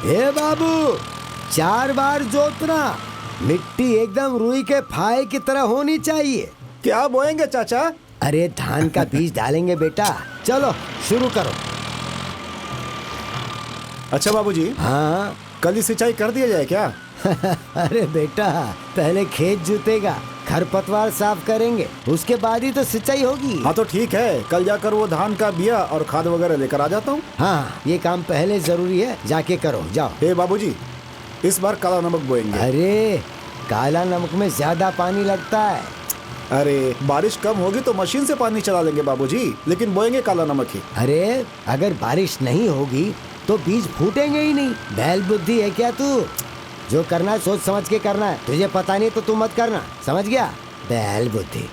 ए बाबू, 4 बार जोतना, मिट्टी एकदम रुई के फाहे की तरह होनी चाहिए। क्या बोएंगे चाचा? अरे धान का बीज डालेंगे बेटा, चलो शुरू करो। अच्छा बाबूजी, हाँ कल ही सिंचाई कर दिया जाए क्या? अरे बेटा, पहले खेत जुतेगा, खरपतवार साफ करेंगे, उसके बाद ही तो सिंचाई होगी। हाँ तो ठीक है, कल जाकर वो धान का बिया और खाद वगैरह लेकर आ जाता हूँ। हाँ, ये काम पहले जरूरी है, जाके करो, जाओ। हे बाबूजी, इस बार काला नमक बोएंगे। अरे काला नमक में ज्यादा पानी लगता है। अरे बारिश कम होगी तो मशीन से पानी चला लेंगे बाबूजी, लेकिन बोएंगे काला नमक ही। अरे अगर बारिश नहीं होगी तो बीज फूटेंगे ही नहीं। बैल बुद्धि है क्या तू? जो करना है सोच समझ के करना है, तुझे पता नहीं तो तू मत करना, समझ गया? बैल बुद्धि।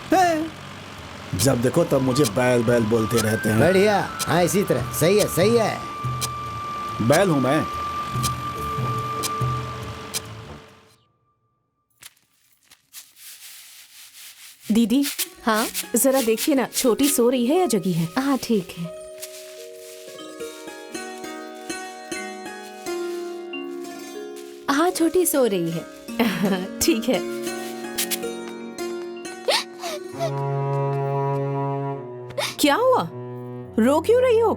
जब देखो तब मुझे बैल बैल बोलते रहते हैं। बढ़िया, हाँ इसी तरह, सही है सही है। बैल हूँ मैं। दीदी, हाँ जरा देखिए ना, छोटी सो रही है या जगी है? हाँ ठीक है। हाँ छोटी सो रही है। ठीक है। क्या हुआ, रो क्यों रही हो?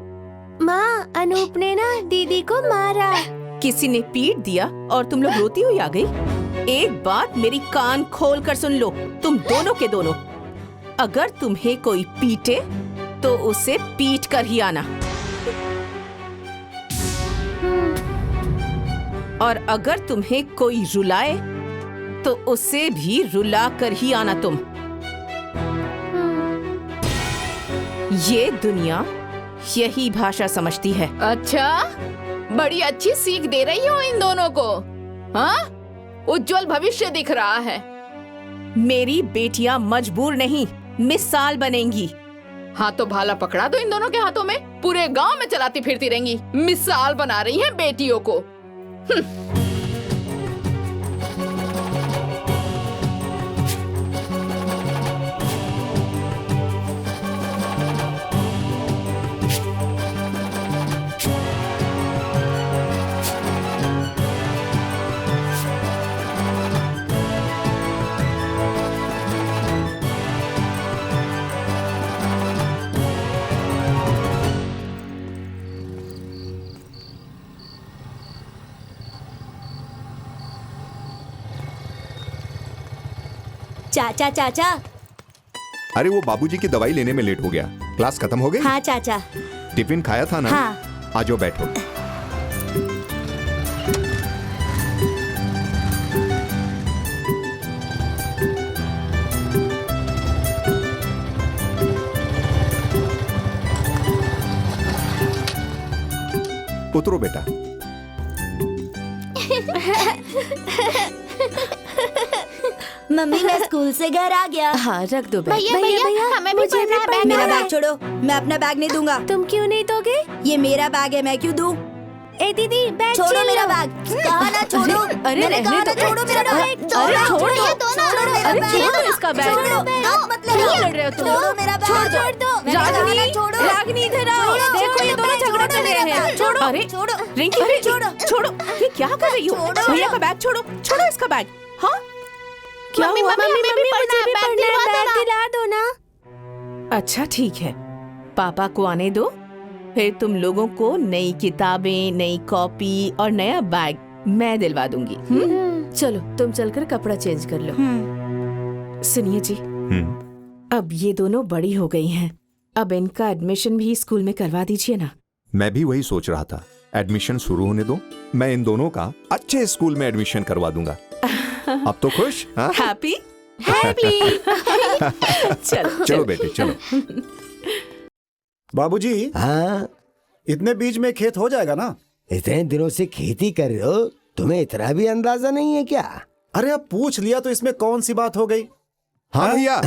माँ, अनूप ने ना दीदी को मारा। किसी ने पीट दिया और तुम लोग रोती हुई आ गई? एक बात मेरी कान खोल कर सुन लो, तुम दोनों के दोनों, अगर तुम्हें कोई पीटे तो उसे पीट कर ही आना, और अगर तुम्हें कोई रुलाए तो उसे भी रुला कर ही आना तुम। ये दुनिया यही भाषा समझती है। अच्छा, बड़ी अच्छी सीख दे रही हो इन दोनों को। हाँ, उज्जवल भविष्य दिख रहा है। मेरी बेटियां मजबूर नहीं, मिसाल बनेंगी। हाँ तो भाला पकड़ा दो इन दोनों के हाथों में, पूरे गांव में चलाती फिरती रहेंगी, मिसाल बना रही हैं बेटियों को। चाचा चाचा। अरे वो बाबूजी की दवाई लेने में लेट हो गया। क्लास खत्म हो गई? हाँ चाचा। टिफिन खाया था ना? हाँ। आ जाओ बैठो। उतरो बेटा। मम्मी मैं स्कूल से घर आ गया। हाँ रख दो बैग। भैया भैया हमें भी पढ़ना है। बैग मेरा बैग छोड़ो, मैं अपना बैग नहीं दूंगा। तुम क्यों नहीं दोगे? ये मेरा बैग है, मैं क्यों दूं? ए दीदी बैग छोड़ो मेरा बैग। कहा ना छोड़ो। अरे मैंने कहा ना छोड़ो मेरा बैग। अरे छोड़ दो, छोड़ो मेरा बैग। छोड़ो इसका बैग। हाथ मत लगाओ। लड़ रहे हो तुम? छोड़ो मेरा बैग। छोड़ दो। रागिनी इधर आओ, देखो ये दोनों झगड़ा कर रहे हैं। छोड़ो। अरे छोड़ो। रिंकी, अरे छोड़ो, ये क्या कर रही हो? भैया का बैग छोड़ो, छोड़ो इसका बैग। हाँ क्या हुआ? मम्मी बैग दिला दो ना। अच्छा ठीक है, पापा को आने दो, फिर तुम लोगों को नई किताबें, नई कॉपी और नया बैग मैं दिलवा दूंगी। चलो तुम चलकर कपड़ा चेंज कर लो। सुनिए जी, अब ये दोनों बड़ी हो गई हैं, अब इनका एडमिशन भी स्कूल में करवा दीजिए ना। मैं भी वही सोच रहा था, एडमिशन शुरू होने दो, मैं इन दोनों का अच्छे स्कूल में एडमिशन करवा दूंगा। अब तो खुश? हाँ? हैप्पी? चलो बेटे चलो। बाबूजी, हाँ इतने बीज में खेत हो जाएगा ना? इतने दिनों से खेती कर रहे हो, तुम्हें इतना भी अंदाजा नहीं है क्या? अरे अब पूछ लिया तो इसमें कौन सी बात हो गई? हाँ भैया,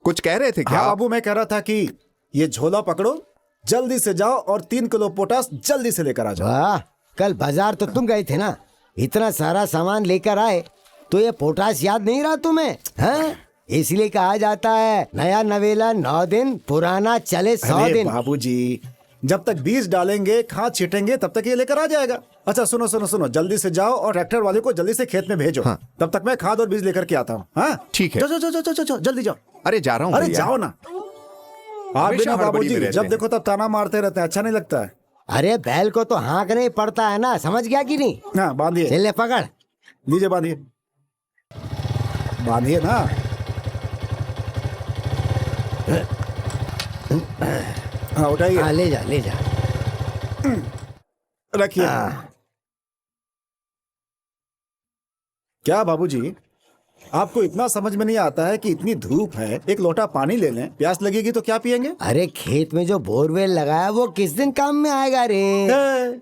कुछ कह रहे थे क्या? हाँ बाबू, मैं कह रहा था कि ये झोला पकड़ो, जल्दी से जाओ और 3 किलो पोटास जल्दी से लेकर आ जाओ। वाह, कल बाजार तो तुम गए थे ना, इतना सारा सामान लेकर आए तो ये पोटास याद नहीं रहा तुम्हें? हाँ? इसलिए कहा जाता है नया नवेला 9 दिन, पुराना चले 100 अरे दिन। बाबूजी, जब तक बीज डालेंगे, खाद छीटेंगे, तब तक ये लेकर आ जाएगा। अच्छा सुनो सुनो सुनो, जल्दी से जाओ और ट्रैक्टर वाले को जल्दी से खेत में भेजो। हाँ। तब तक मैं खाद और बीज लेकर के आता हूँ। हाँ ठीक है। जाओ जाओ जाओ जाओ जाओ, जल्दी जाओ। अरे जा रहा हूँ अरे भैया। जाओ ना। आप हमेशा बिना हड़बड़ी बाबूजी में रहते जब हैं। देखो तब ताना मारते रहते हैं, अच्छा नहीं लगता है। अरे बैल को तो हाँकना ही पड़ता है ना, समझ गया कि नहीं? हाँ बांधिए, चल ले पकड़। लीजिए बांधिए, बांधिए ना। हाँ उठाइए, हाँ ले जा ले जा। रखिए। क्या बाबूजी, आपको इतना समझ में नहीं आता है कि इतनी धूप है, एक लोटा पानी ले लें, प्यास लगेगी तो क्या पियेंगे? अरे खेत में जो बोरवेल लगाया वो किस दिन काम में आएगा रे?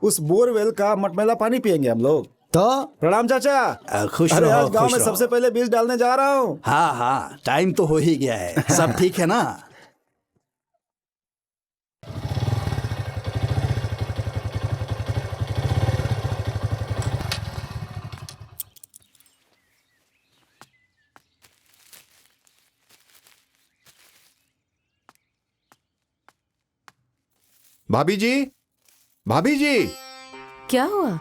उस बोरवेल का मटमैला पानी पियेंगे हम लोग। तो प्रणाम चाचा। खुश अरे रहो, आज गांव खुश में रहो। सबसे पहले बीज डालने जा रहा हूँ। हाँ हाँ, टाइम तो हो ही गया है। सब ठीक है ना? भाभी जी, भाभी जी, क्या हुआ?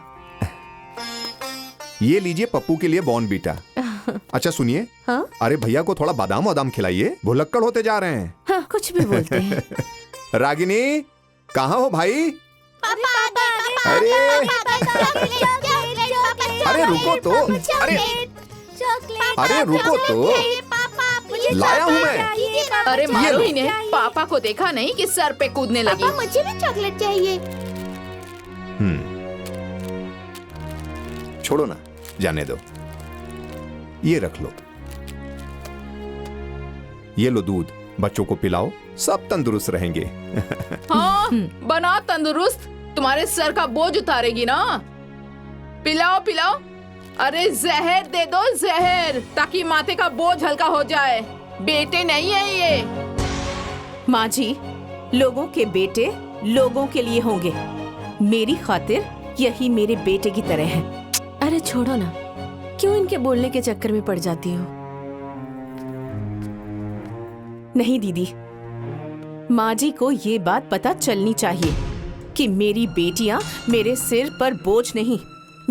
ये लीजिए पप्पू के लिए बॉर्नवीटा। अच्छा सुनिए, हाँ? अरे भैया को थोड़ा बादाम वादाम खिलाइए, भुलक्कड़ होते जा रहे हैं। हाँ, कुछ भी बोलते हैं। रागिनी, कहाँ हो भाई? अरे अरे रुको तो, अरे रुको तो, लाया हूँ मैं। अरे मारो लो। इन्हें, पापा को देखा नहीं कि सर पे कूदने लगी। मुझे भी चॉकलेट चाहिए। छोड़ो ना, जाने दो। ये रख लो, ये लो दूध, बच्चों को पिलाओ, सब तंदुरुस्त रहेंगे। हाँ, बना तंदुरुस्त, तुम्हारे सर का बोझ उतारेगी ना। पिलाओ पिलाओ। अरे जहर दे दो, जहर, ताकि माथे का बोझ हल्का हो जाए। बेटे नहीं है ये। माँ जी, लोगों के बेटे लोगों के लिए होंगे, मेरी खातिर यही मेरे बेटे की तरह है। अरे छोड़ो ना, क्यों इनके बोलने के चक्कर में पड़ जाती हो? नहीं दीदी, माँ जी को ये बात पता चलनी चाहिए कि मेरी बेटियां मेरे सिर पर बोझ नहीं,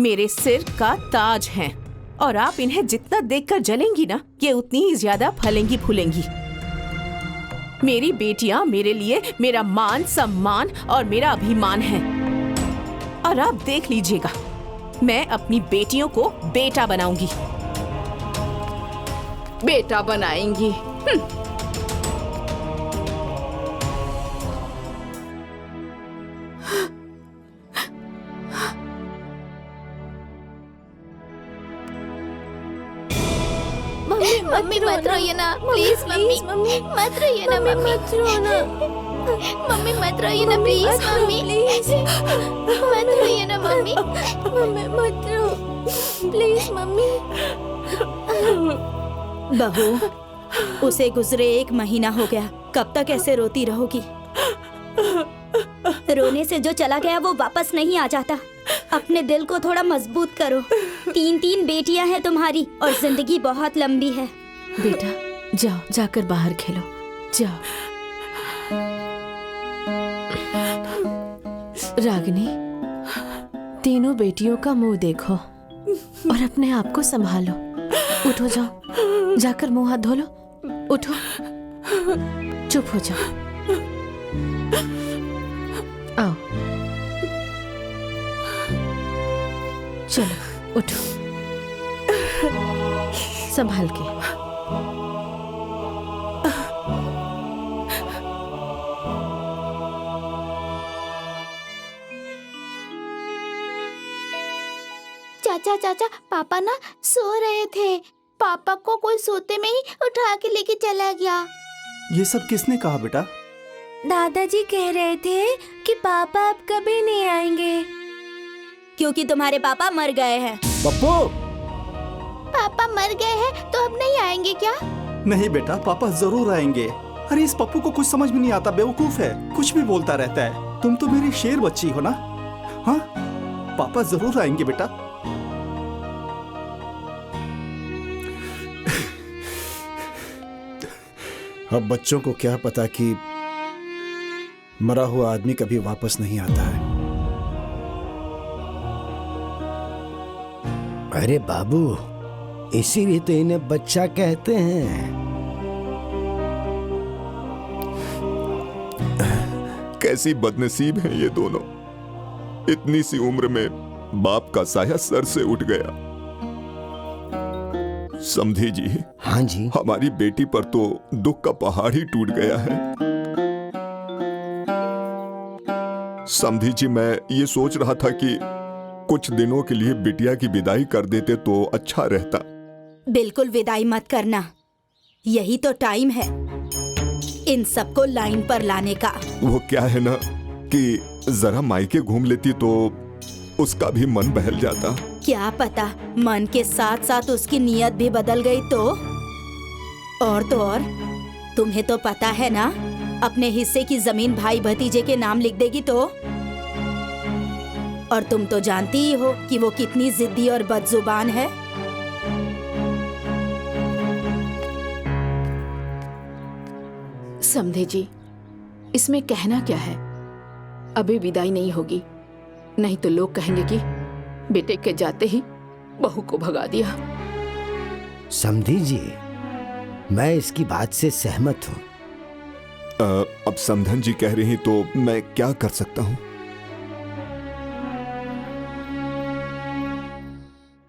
मेरे सिर का ताज हैं। और आप इन्हें जितना देखकर जलेंगी ना, ये उतनी ही ज्यादा फलेंगी फूलेंगी। मेरी बेटियां मेरे लिए मेरा मान सम्मान और मेरा अभिमान है। और आप देख लीजिएगा, मैं अपनी बेटियों को बेटा बनाऊंगी। बेटा बनाएंगी। मम्मी मत रोइए ना, प्लीज मम्मी, मत रोइए ना मम्मी, मत रोना मम्मी, मत रोइए ना प्लीज मम्मी, मत रोइए ना मम्मी, मम्मी मत रो प्लीज मम्मी। बहू, उसे गुजरे 1 महीना हो गया, कब तक ऐसे रोती रहोगी? रोने से जो चला गया वो वापस नहीं आ जाता। अपने दिल को थोड़ा मजबूत करो। 3 बेटियां हैं तुम्हारी और जिंदगी बहुत लंबी है। बेटा जाओ, जाकर बाहर खेलो, जाओ। रागिनी, तीनों बेटियों का मुंह देखो और अपने आप को संभालो। उठो, जाओ, जाकर मुंह हाथ धो लो। उठो, चुप हो जाओ। आओ, चलो उठो, संभाल के। चाचा चाचा, पापा ना सो रहे थे, पापा को कोई सोते में ही उठा के लेके चला गया। ये सब किसने कहा बेटा? दादाजी कह रहे थे कि पापा अब कभी नहीं आएंगे। क्योंकि तुम्हारे पापा मर गए हैं। पप्पू, पापा मर गए हैं तो अब नहीं आएंगे क्या? नहीं बेटा, पापा जरूर आएंगे। अरे इस पप्पू को कुछ समझ में नहीं आता, बेवकूफ है, कुछ भी बोलता रहता है। तुम तो मेरी शेर बच्ची हो ना। हाँ, पापा जरूर आएंगे बेटा। अब बच्चों को क्या पता कि मरा हुआ आदमी कभी वापस नहीं आता है। अरे बाबू, इसीलिए तो इन्हें बच्चा कहते हैं। कैसी बदनसीब हैं ये दोनों। इतनी सी उम्र में बाप का साया सर से उठ गया। समधी जी, हाँ जी। हमारी बेटी पर तो दुख का पहाड़ ही टूट गया है। समधी जी, मैं ये सोच रहा था कि कुछ दिनों के लिए बिटिया की विदाई कर देते तो अच्छा रहता। बिल्कुल विदाई मत करना, यही तो टाइम है इन सबको लाइन पर लाने का। वो क्या है ना कि जरा मायके घूम लेती तो उसका भी मन बहल जाता। क्या पता मन के साथ साथ उसकी नीयत भी बदल गई तो और तुम्हें तो पता है ना, अपने हिस्से की जमीन भाई भतीजे के नाम लिख देगी तो। और तुम तो जानती ही हो कि वो कितनी जिद्दी और बदजुबान है। समधे जी, इसमें कहना क्या है? अभी विदाई नहीं होगी, नहीं तो लोग कहेंगे कि बेटे के जाते ही बहू को भगा दिया। समधी जी, मैं इसकी बात से सहमत हूँ। अब समधन जी कह रही तो मैं क्या कर सकता हूँ?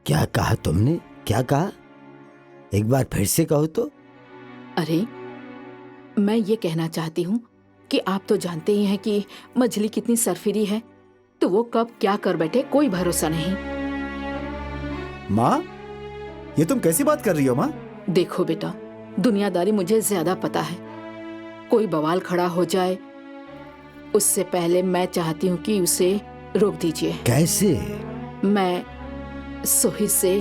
क्या कहा तुमने? क्या कहा? एक बार फिर से कहो तो। अरे, मैं ये कहना चाहती हूँ कि आप तो जानते ही हैं कि मछली कितनी सरफिरी है, तो वो कब क्या कर बैठे कोई भरोसा नहीं। माँ, ये तुम कैसी बात कर रही हो माँ? देखो बेटा, दुनियादारी मुझे ज्यादा पता है। कोई बवाल खड़ा हो जाए उससे पहले मैं चाहती हूँ कि उसे रोक दीजिए। कैसे? मैं सोहित से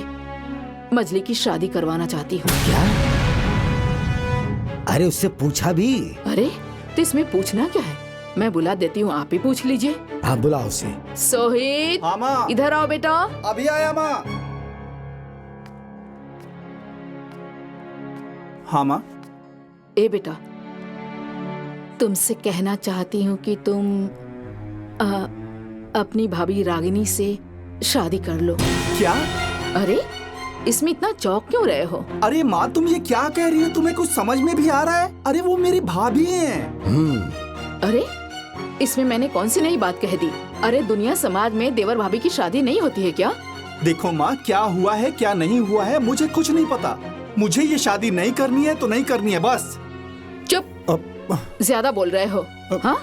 मछली की शादी करवाना चाहती हूँ। क्या? अरे उससे पूछा भी? अरे तो इसमें पूछना क्या है, मैं बुला देती हूँ, आप ही पूछ लीजिए। हाँ, बुलाओ उसे। सोहित, हाँ माँ। इधर आओ बेटा। अभी आया माँ। हाँ माँ। ए बेटा, तुमसे कहना चाहती हूँ कि तुम अपनी भाभी रागिनी से शादी कर लो। क्या? अरे इसमें इतना चौंक क्यों रहे हो? अरे माँ, तुम ये क्या कह रही हो? तुम्हें कुछ समझ में भी आ रहा है? अरे वो मेरी भाभी हैं। अरे इसमें मैंने कौन सी नई बात कह दी? अरे दुनिया समाज में देवर भाभी की शादी नहीं होती है क्या? देखो माँ, क्या हुआ है क्या नहीं हुआ है मुझे कुछ नहीं पता। मुझे ये शादी नहीं करनी है तो नहीं करनी है, बस। चुप, ज्यादा बोल रहे हो। हाँ?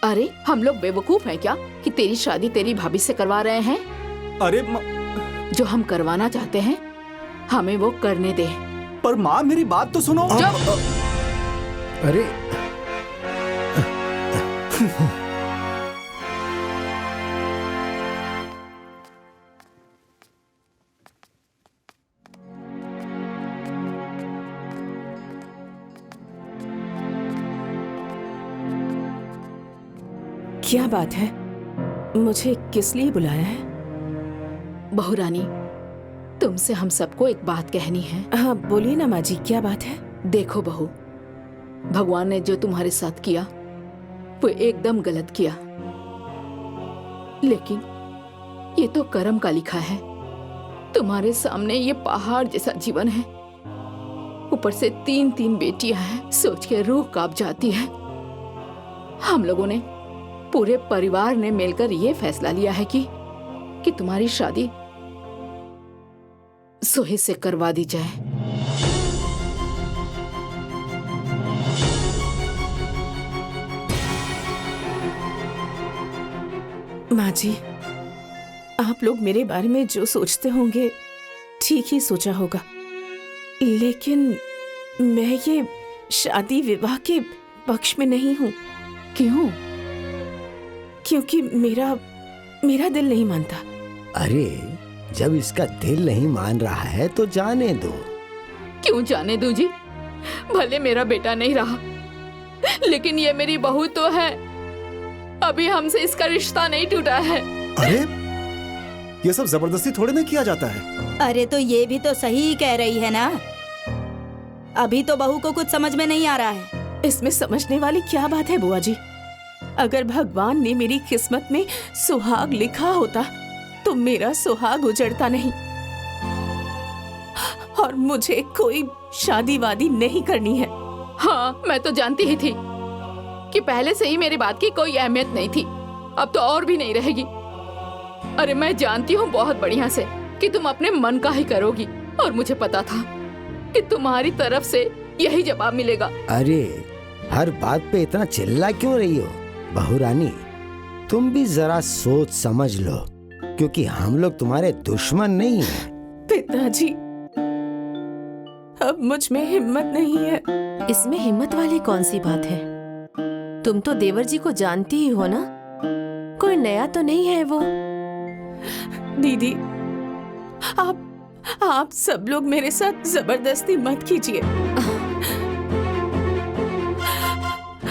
अरे हम लोग बेवकूफ हैं क्या कि तेरी शादी तेरी भाभी से करवा रहे हैं? अरे जो हम करवाना चाहते हैं हमें वो करने दे। पर माँ, मेरी बात तो सुनो। अरे क्या बात है? मुझे किस लिए बुलाया है? बहू रानी, तुमसे हम सबको एक बात कहनी है। हाँ बोलिए ना माँ जी, क्या बात है? देखो बहू, भगवान ने जो तुम्हारे साथ किया वो एकदम गलत किया, लेकिन ये तो कर्म का लिखा है। तुम्हारे सामने ये पहाड़ जैसा जीवन है, ऊपर से 3 बेटियां हैं, सोच के रूह कांप जाती है। हम लोगों ने, पूरे परिवार ने मिलकर ये फैसला लिया है कि तुम्हारी शादी सोहित से करवा दी जाए। माँ जी, आप लोग मेरे बारे में जो सोचते होंगे ठीक ही सोचा होगा, लेकिन मैं ये शादी विवाह के पक्ष में नहीं हूँ। क्यों? क्योंकि मेरा दिल नहीं मानता। अरे जब इसका दिल नहीं मान रहा है तो जाने दो। क्यों जाने दूं जी? भले मेरा बेटा नहीं रहा, लेकिन ये मेरी बहू तो है। अभी हमसे इसका रिश्ता नहीं टूटा है। अरे ये सब जबरदस्ती थोड़े ना किया जाता है। अरे तो ये भी तो सही ही कह रही है ना। अभी तो बहू को कुछ समझ में नहीं आ रहा है। इसमें समझने वाली क्या बात है बुआ जी? अगर भगवान ने मेरी किस्मत में सुहाग लिखा होता तो मेरा सुहाग उजड़ता नहीं और मुझे कोई शादी वादी नहीं करनी है। हाँ, मैं तो जानती ही थी कि पहले से ही मेरी बात की कोई अहमियत नहीं थी, अब तो और भी नहीं रहेगी। अरे मैं जानती हूँ बहुत बढ़िया से कि तुम अपने मन का ही करोगी और मुझे पता था कि तुम्हारी तरफ से यही जवाब मिलेगा। अरे हर बात पे इतना चिल्ला क्यों रही हो बहू रानी? तुम भी जरा सोच समझ लो, क्योंकि हम लोग तुम्हारे दुश्मन नहीं हैं। पिताजी, अब मुझ में हिम्मत नहीं है। इसमें हिम्मत वाली कौन सी बात है? तुम तो देवर जी को जानती ही हो ना, कोई नया तो नहीं है वो। दीदी, आप सब लोग मेरे साथ जबरदस्ती मत कीजिए।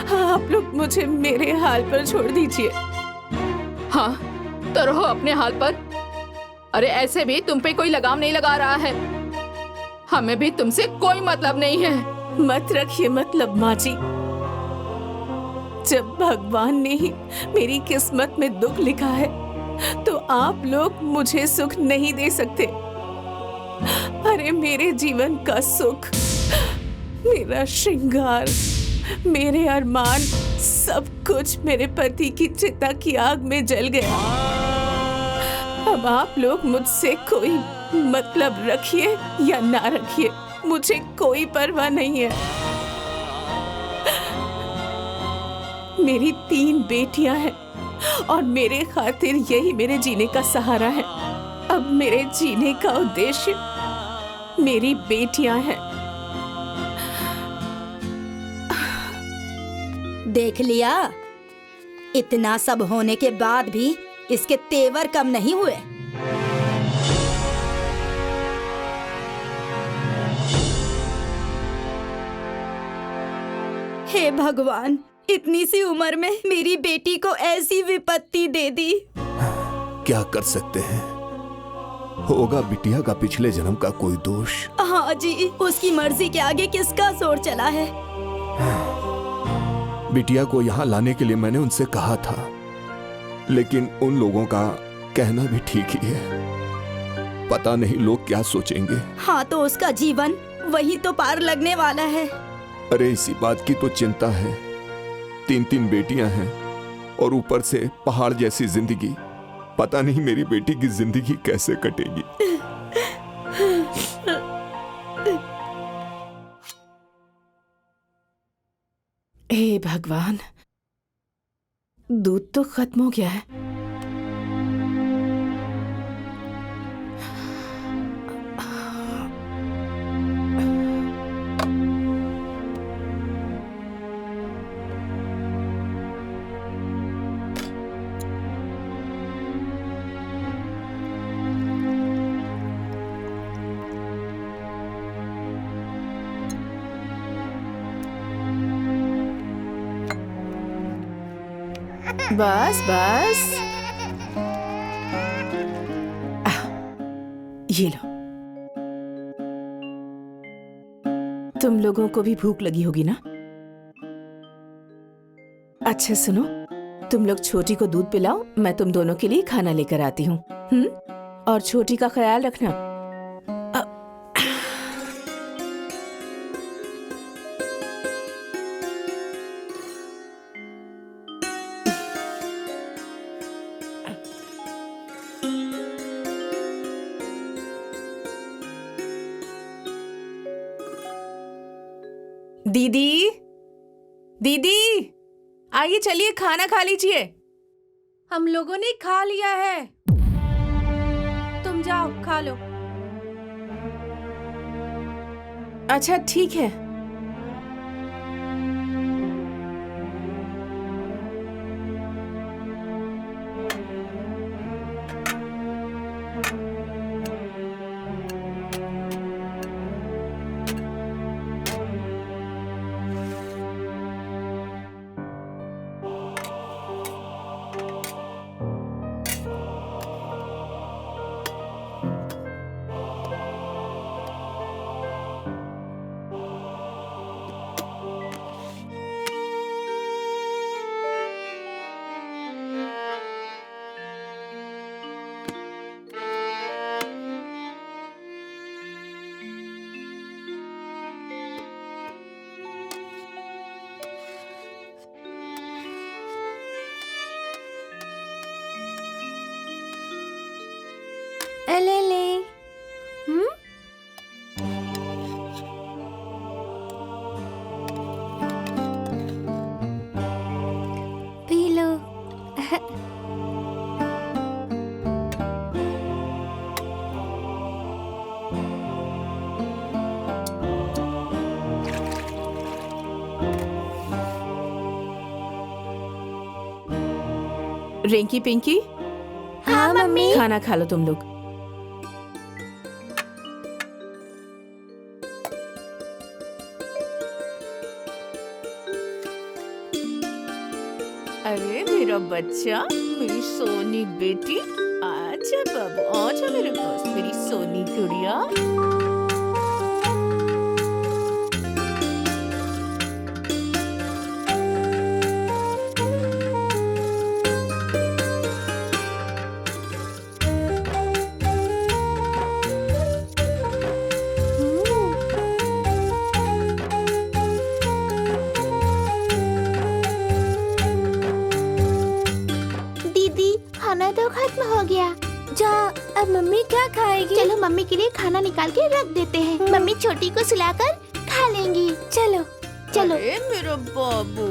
आप लोग मुझे मेरे हाल पर छोड़ दीजिए। हाँ, तो रहो अपने हाल पर। अरे ऐसे भी तुम पे कोई लगाम नहीं लगा रहा है, हमें भी तुमसे कोई मतलब नहीं है। मत रखिए मतलब माँ जी। जब भगवान ने ही मेरी किस्मत में दुख लिखा है तो आप लोग मुझे सुख नहीं दे सकते। अरे मेरे जीवन का सुख, मेरा श्रृंगार, मेरे अरमान, सब कुछ मेरे पति की चिता की आग में जल गया। अब आप लोग मुझसे कोई मतलब रखिए या ना रखिए, मुझे कोई परवाह नहीं है। मेरी 3 बेटियां हैं और मेरे खातिर यही मेरे जीने का सहारा है। अब मेरे जीने का उद्देश्य मेरी बेटियां हैं। देख लिया, इतना सब होने के बाद भी इसके तेवर कम नहीं हुए। हे भगवान, इतनी सी उम्र में मेरी बेटी को ऐसी विपत्ति दे दी। क्या कर सकते हैं, होगा बिटिया का पिछले जन्म का कोई दोष। हाँ जी, उसकी मर्जी के आगे किसका जोर चला है। बिटिया को यहाँ लाने के लिए मैंने उनसे कहा था, लेकिन उन लोगों का कहना भी ठीक ही है। पता नहीं लोग क्या सोचेंगे। हाँ, तो उसका जीवन वही तो पार लगने वाला है। अरे इसी बात की तो चिंता है। 3 बेटियां हैं और ऊपर से पहाड़ जैसी जिंदगी। पता नहीं मेरी बेटी की जिंदगी कैसे कटेगी। हे भगवान, दूध तो खत्म हो गया है। बस बस, ये लो। तुम लोगों को भी भूख लगी होगी ना? अच्छा सुनो, तुम लोग छोटी को दूध पिलाओ, मैं तुम दोनों के लिए खाना लेकर आती हूँ। और छोटी का ख्याल रखना। दीदी, दीदी, आइए चलिए खाना खा लीजिए। हम लोगों ने खा लिया है, तुम जाओ खा लो। अच्छा ठीक है। रिंकी पिंकी, हाँ मम्मी। खाना खा लो तुम लोग। अरे मेरा बच्चा, मेरी सोनी बेटी, आजा बाबू, आजा मेरे पास, मेरी सोनी गुड़िया। दीदी खाना तो खत्म हो गया। जा, अब मम्मी क्या खाएगी? चलो मम्मी के लिए खाना निकाल के रख देते हैं। मम्मी छोटी को सुलाकर खा लेंगी। चलो चलो। अरे मेरा बाबू,